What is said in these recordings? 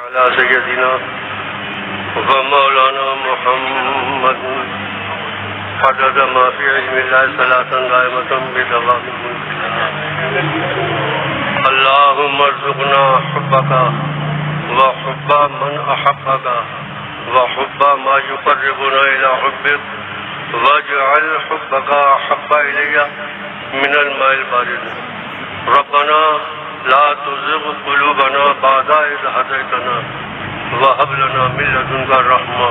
على سيدنا ومولانا محمد عدد ما في علم الله صلاة دائمة بدوام الملك. اللهم ارزقنا حبك وحب من أحبك وحب ما يقربنا إلى حبك واجعل حبك أحب إلي من الماء البارد. ربنا لا تزغ قلوبنا بعد إذ هديتنا وهب لنا من لدنك الرحمة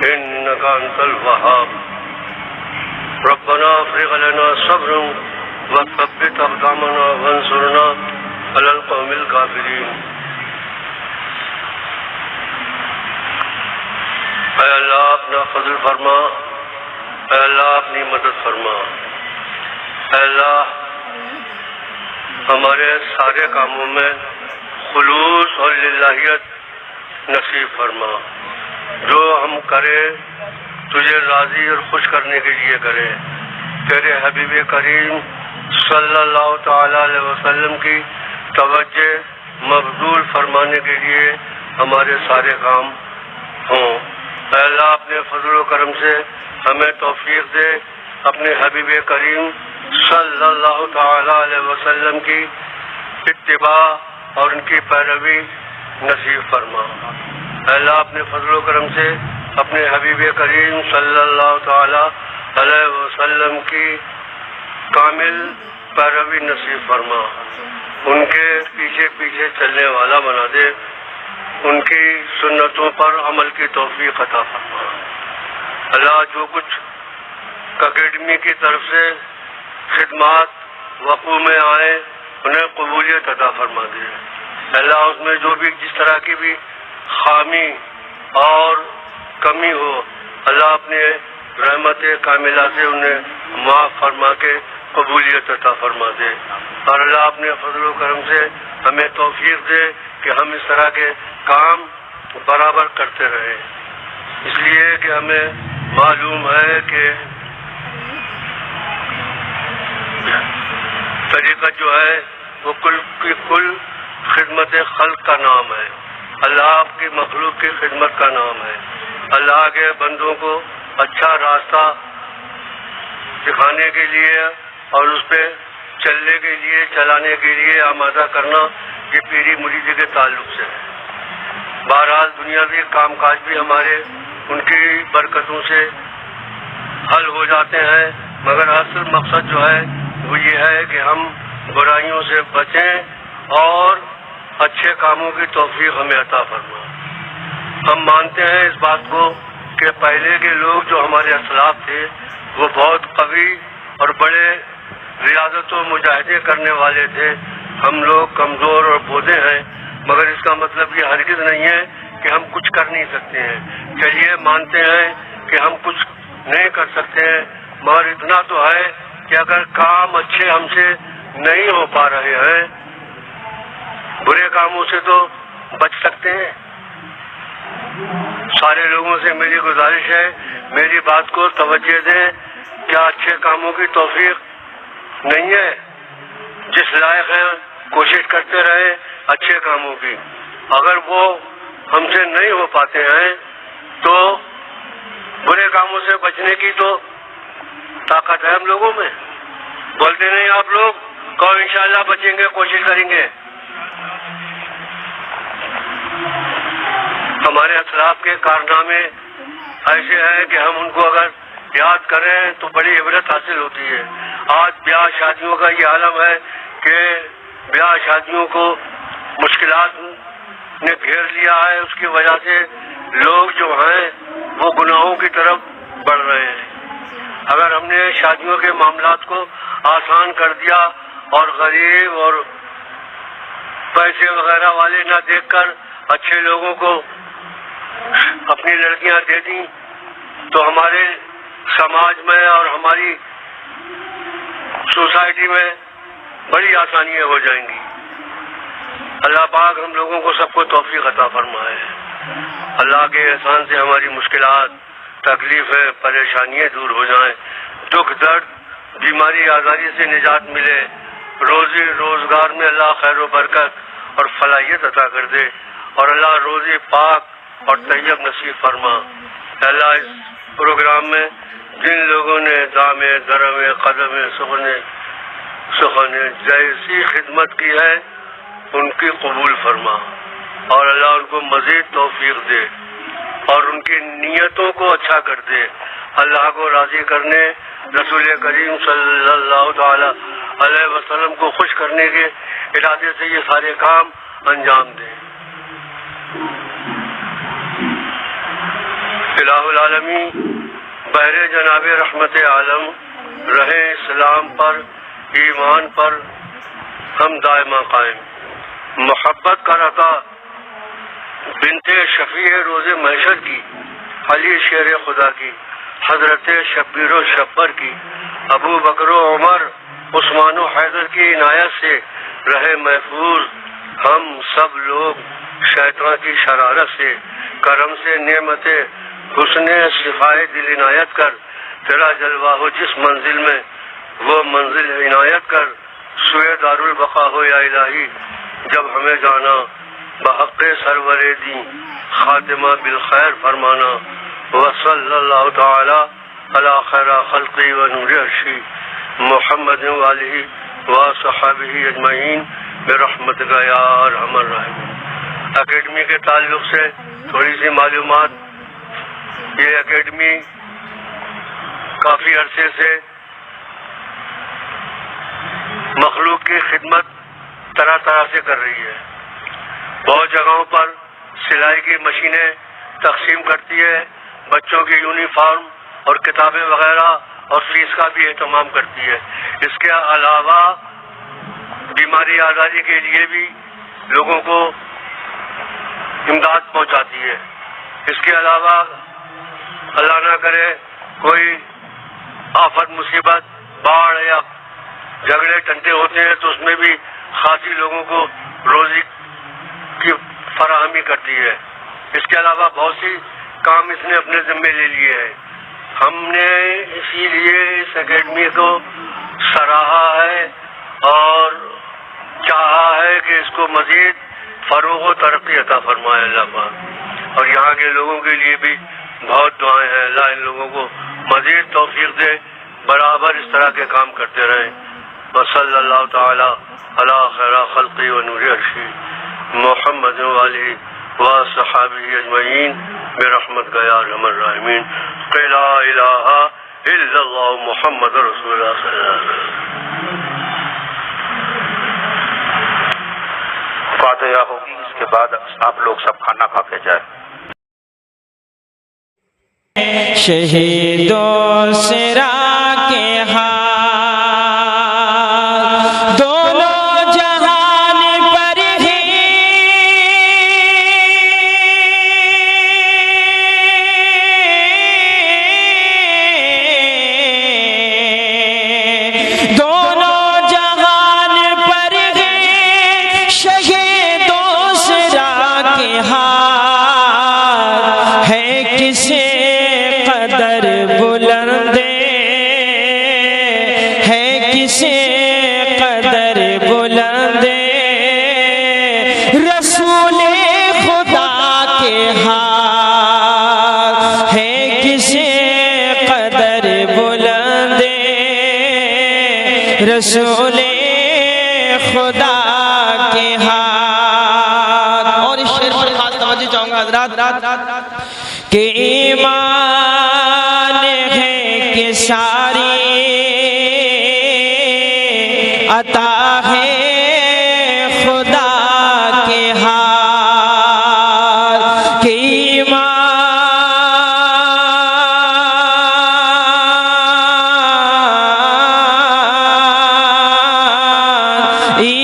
إنك أنت الوهاب. ربنا افرغ لنا صبرا وثبت أقدامنا وانصرنا على القوم الكافرين. اے اللہ اپنا فضل فرما، اے اللہ اپنی مدد فرما، اے اللہ ہمارے سارے کاموں میں خلوص اور للہیت نصیب فرما. جو ہم کریں تجھے راضی اور خوش کرنے کے لیے کریں، تیرے حبیب کریم صلی اللہ تعالی علیہ وسلم کی توجہ مبذول فرمانے کے لیے ہمارے سارے کام ہوں. اے اللہ اپنے فضل و کرم سے ہمیں توفیق دے، اپنے حبیب کریم صلی اللہ تعالی علیہ وسلم کی اتباع اور ان کی پیروی نصیب فرما. اے اللہ اپنے فضل و کرم سے اپنے حبیب کریم صلی اللہ تعالی علیہ وسلم کی کامل پیروی نصیب فرما. ان کے پیچھے پیچھے چلنے والا بنا دے، ان کی سنتوں پر عمل کی توفیق عطا فرما. اللہ جو کچھ اکیڈمی کی طرف سے خدمات وقوع میں آئے انہیں قبولیت عطا فرما دے. اللہ اس میں جو بھی جس طرح کی بھی خامی اور کمی ہو اللہ اپنے رحمت کاملہ سے انہیں معاف فرما کے قبولیت عطا فرما دے. اور اللہ اپنے فضل و کرم سے ہمیں توفیق دے کہ ہم اس طرح کے کام برابر کرتے رہیں، اس لیے کہ ہمیں معلوم ہے کہ طریقہ جو ہے وہ کل کی کل خدمت خلق کا نام ہے، اللہ آپ کی مخلوق کی خدمت کا نام ہے. اللہ کے بندوں کو اچھا راستہ دکھانے کے لیے اور اس پہ چلنے کے لیے چلانے کے لیے آمادہ کرنا یہ پیری مریدی کے تعلق سے ہے. بہرحال دنیاوی کام کاج بھی ہمارے ان کی برکتوں سے حل ہو جاتے ہیں، مگر اصل مقصد جو ہے وہ یہ ہے کہ ہم برائیوں سے بچیں اور اچھے کاموں کی توفیق ہمیں عطا فرما. ہم مانتے ہیں اس بات کو کہ پہلے کے لوگ جو ہمارے اسلاف تھے وہ بہت قوی اور بڑے ریاضت و مجاہدے کرنے والے تھے. ہم لوگ کمزور اور بوڑھے ہیں، مگر اس کا مطلب یہ ہرگز نہیں ہے کہ ہم کچھ کر نہیں سکتے ہیں. چلیے مانتے ہیں کہ ہم کچھ نہیں کر سکتے ہیں، مگر اتنا تو ہے کہ اگر کام اچھے ہم سے نہیں ہو پا رہے ہیں برے کاموں سے تو بچ سکتے ہیں. سارے لوگوں سے میری گزارش ہے میری بات کو توجہ دیں. کیا اچھے کاموں کی توفیق نہیں ہے؟ جس لائق ہیں کوشش کرتے رہے اچھے کاموں کی. اگر وہ ہم سے نہیں ہو پاتے ہیں تو برے کاموں سے بچنے کی تو طاقت ہے ہم لوگوں میں. بولتے نہیں آپ لوگ کہو انشاءاللہ بچیں گے، کوشش کریں گے. ہمارے اسلاف کے کارنامے ایسے ہیں کہ ہم ان کو اگر یاد کریں تو بڑی عبرت حاصل ہوتی ہے. آج بیاہ شادیوں کا یہ عالم ہے کہ بیاہ شادیوں کو مشکلات نے گھیر لیا ہے، اس کی وجہ سے لوگ جو ہیں وہ گناہوں کی طرف بڑھ رہے ہیں. اگر ہم نے شادیوں کے معاملات کو آسان کر دیا اور غریب اور پیسے وغیرہ والے نہ دیکھ کر اچھے لوگوں کو اپنی لڑکیاں دے دیں تو ہمارے سماج میں اور ہماری سوسائٹی میں بڑی آسانیاں ہو جائیں گی. اللہ پاک ہم لوگوں کو سب کو توفیق عطا فرمائے. اللہ کے احسان سے ہماری مشکلات، تکلیفیں، پریشانیاں دور ہو جائیں، دکھ درد، بیماری آزاری سے نجات ملے، روزی روزگار میں اللہ خیر و برکت اور فلاحیت عطا کر دے اور اللہ روزی پاک اور طیب نصیب فرما۔ اللہ اس پروگرام میں جن لوگوں نے دامے درمے قدمے سخنے جیسی خدمت کی ہے ان کی قبول فرما، اور اللہ ان کو مزید توفیق دے اور ان کی نیتوں کو اچھا کر دے۔ اللہ کو راضی کرنے، رسول کریم صلی اللہ تعالی علیہ وسلم کو خوش کرنے کے ارادے سے یہ سارے کام انجام دے۔ الہ العالمین بحر جناب رحمت عالم رہے اسلام پر، ایمان پر ہم دائما قائم۔ محبت کا رتا بنت شفیع روز محشر کی، علی شیر خدا کی، حضرت شبیر و شبر کی، ابو بکر و عمر عثمان و حیدر کی عنایت سے رہے محفوظ ہم سب لوگ شیطان کی شرارت سے، کرم سے نعمت حسن صفائے دل عنایت کر، تیرا جلوہ ہو جس منزل میں وہ منزل عنایت کر، سوئے دار البقا ہو یا الہی جب ہمیں جانا، بحق سرور دین خاتمہ بالخیر فرمانا۔ وصلی اللہ تعالی علی خیر خلقی و نور عرشی محمد وآلہ وصحبہ اجمعین برحمتک یا ارحم الراحمین۔ اکیڈمی کے تعلق سے تھوڑی سی معلومات۔ یہ اکیڈمی کافی عرصے سے مخلوق کی خدمت طرح طرح سے کر رہی ہے۔ بہت جگہوں پر سلائی کی مشینیں تقسیم کرتی ہے، بچوں کی یونیفارم اور کتابیں وغیرہ اور فیس کا بھی اہتمام کرتی ہے۔ اس کے علاوہ بیماری آزادی کے لیے بھی لوگوں کو امداد پہنچاتی ہے۔ اس کے علاوہ اللہ نہ کرے کوئی آفت مصیبت، باڑھ یا جھگڑے ٹنٹے ہوتے ہیں تو اس میں بھی خاصی لوگوں کو روزی کی فراہمی کرتی ہے۔ اس کے علاوہ بہت سی کام اس نے اپنے ذمے لے لیے ہیں۔ ہم نے اسی لیے اس اکیڈمی کو سراہا ہے اور چاہا ہے کہ اس کو مزید فروغ و ترقی عطا فرمائے اللہ پاک، اور یہاں کے لوگوں کے لیے بھی بہت دعائیں ہیں۔ اللہ ان لوگوں کو مزید توفیق دے، برابر اس طرح کے کام کرتے رہیں۔ وصلی اللہ تعالی علی خیر خلقی و نور عرشی محمد وآلہ وصحبہ اجمعین برحمتک یا ارحم الراحمین۔ لا الہ الا اللہ محمد رسول اللہ صلی اللہ علیہ وسلم۔ فاتحہ ہوگی، اس کے بعد آپ لوگ سب کھانا کھا کے جائیں۔ شہیدوں سرا کے ہاتھ دونوں جہان پر ہی، دونوں جہان پر ہی شہیدوں سرا کے ہاتھ ہے کسے قدر بلند ہے، کسے قدر بلند رسول خدا کے ہاتھ ہے، کسے قدر بلند رسول خدا کے ہاتھ۔ اور اس شعر پر خاص توجہ چاہوں گا حضرات کہ ایمان ہے کہ ساری عطا ہے خدا کے ہاتھ، کہ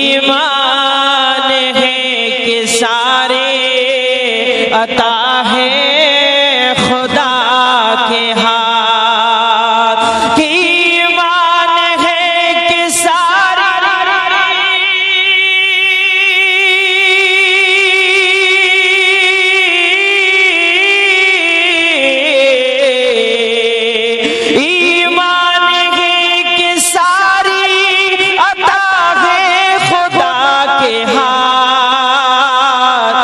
ایمان ہے کہ سارے عطا ہے خدا کے ہاتھ، کہ ایمان ہے کہ سارے ایمان ہے کہ ساری عطا ہے خدا کے ہاتھ،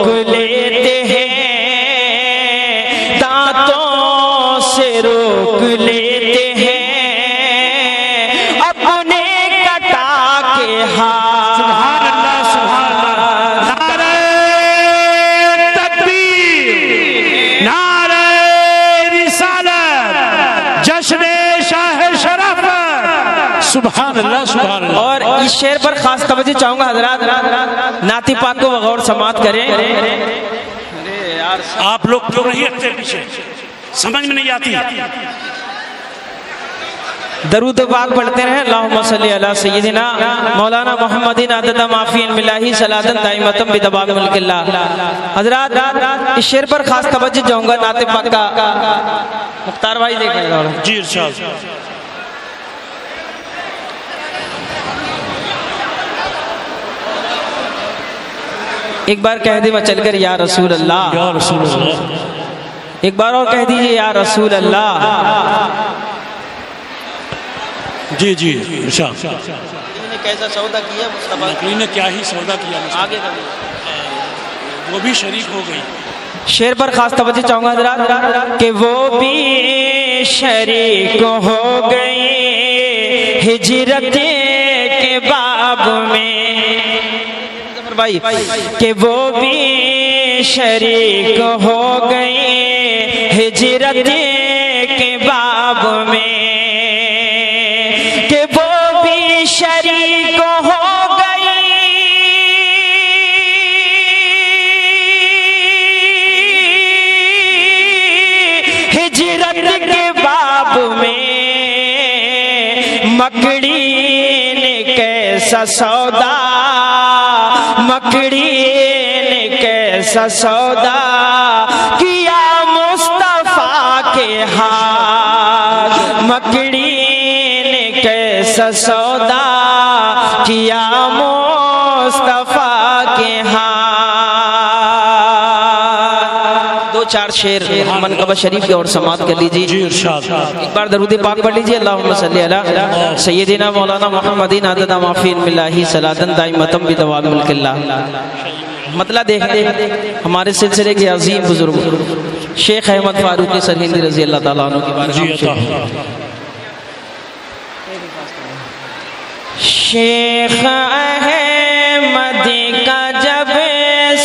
روک لیتے ہیں، دانتوں سے روک لیتے ہیں، اپنے کٹا کے ہاتھ۔ سبحان اللہ سبحان اللہ، نعرہ تکبیر، نعرہ رسالت، جشن شاہ شرف، سبحان اللہ سبحان اللہ۔ اور اس شعر پر خاص توجہ چاہوں گا حضرات، نعت پاک کو بغور سماعت کریں۔ آپ لوگ کیوں نہیں رکھتے پیچھے، سمجھ میں نہیں آتی؟ درود پاک پڑھتے رہیں۔ اللہم صلی علی سیدنا مولانا محمد عدد ما فی علم اللہ صلاۃ دائمۃ بدوام ملک اللہ۔ حضرات اس شعر پر خاص توجہ چاہوں گا، نعت پاک کا مختار بھائی دیکھیں گا۔ جی ارشاد۔ ایک بار کہہ دے چل کر یا رسول اللہ، یا رسول اللہ، ایک بار اور کہہ دیجئے یا رسول اللہ۔ جی جی ارشاد۔ کیسا سودا کیا مصطفیٰ، نقلی نے کیا ہی سودا کیا، آگے وہ بھی شریک ہو گئی۔ شعر پر خاص توجہ چاہوں گا حضرات کہ وہ بھی شریک ہو گئی ہجرت کے باب میں، بھائی کہ وہ بھی شریک ہو گئی ہجرت کے باب میں، کہ وہ بھی شریک ہو گئی ہجرت کے باب میں، مکڑی نے کیسا سودا، مکڑی نے کیسا سودا کیا مصطفیٰ کے ہاتھ، مکڑی نے کیسا سودا کیا مصطفیٰ کے ہاتھ۔ دو چار شعر منقبہ شریف کے اور سماعت کر لیجیے۔ جی ارشاد۔ ایک بار درود پاک پڑھ لیجیے۔ اللہم صلی علی سیدنا مولانا محمد عدد ما فی علم اللہ صلاۃ دائمۃ بدوام ملک اللہ۔ مطلع دیکھتے ہمارے سلسلے کے عظیم بزرگ شیخ احمد فاروقی سرہندی رضی اللہ تعالیٰ عنہ کی بارگاہ میں شیخ احمد کا جب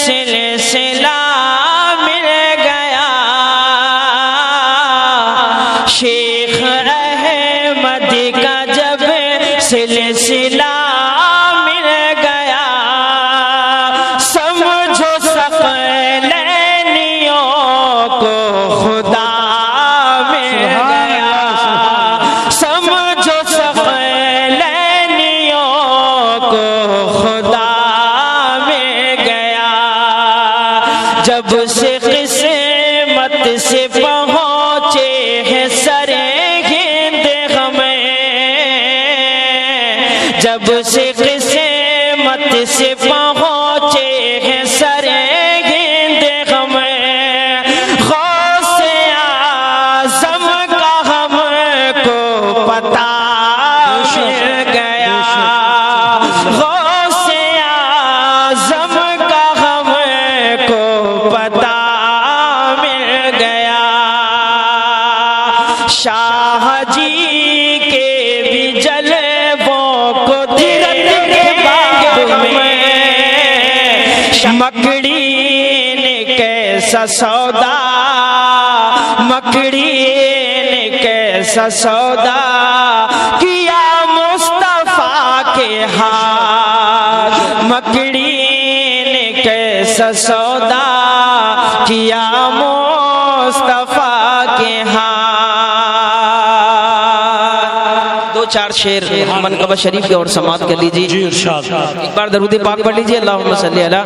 سلسلہ مل گیا، شیخ احمد کا جب سلسلہ مل گیا، سمجھو ثقلینیوں کو خدا مل گیا، سمجھو ثقلینیوں کو خدا مل گیا، جب سے قسمت سے پہنچے ہیں سرے ہند ہمیں، جب سے قسمت سے پہنچے ہیں سرے ہند ہمیں، غوث اعظم کا ہم کو پتہ مل گیا، غوث اعظم کا ہم کو پتہ مل گیا، شاہ جی کے بھی جلووں کو درد کے باب میں، مکڑی نے کیسا سودا، مکڑی نے کیسا سودا کیا مصطفیٰ کے ہاتھ، مکڑی نے کیسا سودا کیا مصطفیٰ کے ہاتھ۔ دو چار شعر منقبہ شریف کے اور سماعت کر لیجیے۔ جی ارشاد۔ ایک بار درود پاک پڑھ لیجیے۔ اللہم صلی علی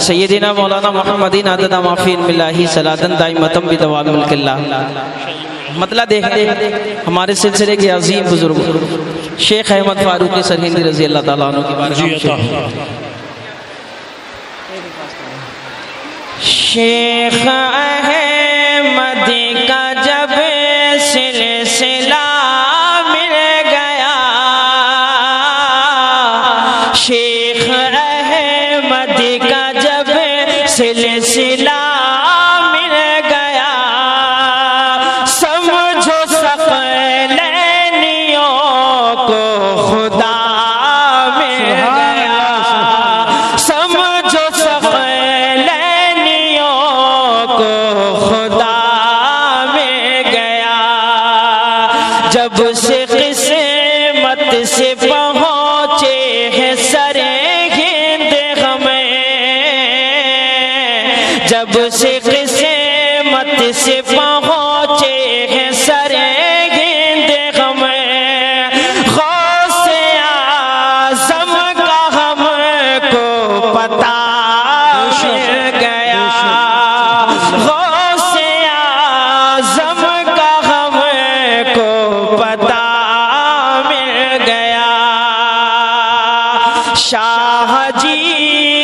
سیدنا مولانا محمد عدد ما فی علم اللہ صلاۃ دائمۃ بدوام ملک اللہ۔ مطلع دیکھتے ہمارے سلسلے کے عظیم بزرگ شیخ احمد فاروقی سرہندی رضی اللہ تعالیٰ عنہ کی بارگاہ جی عطا۔ میں شیخ احمد کا جب سلسلہ مل گیا، شیخ احمد کا جب سلسلہ جب سے قسمت سے پہنچے ہیں سرے ہند ہمیں، جب سے قسمت سے پہنچے ہیں سرے ہند ہمیں، غوث اعظم کا ہم کو پتہ مل گیا، غوث اعظم کا ہم کو پتہ مل گیا، شاہ جی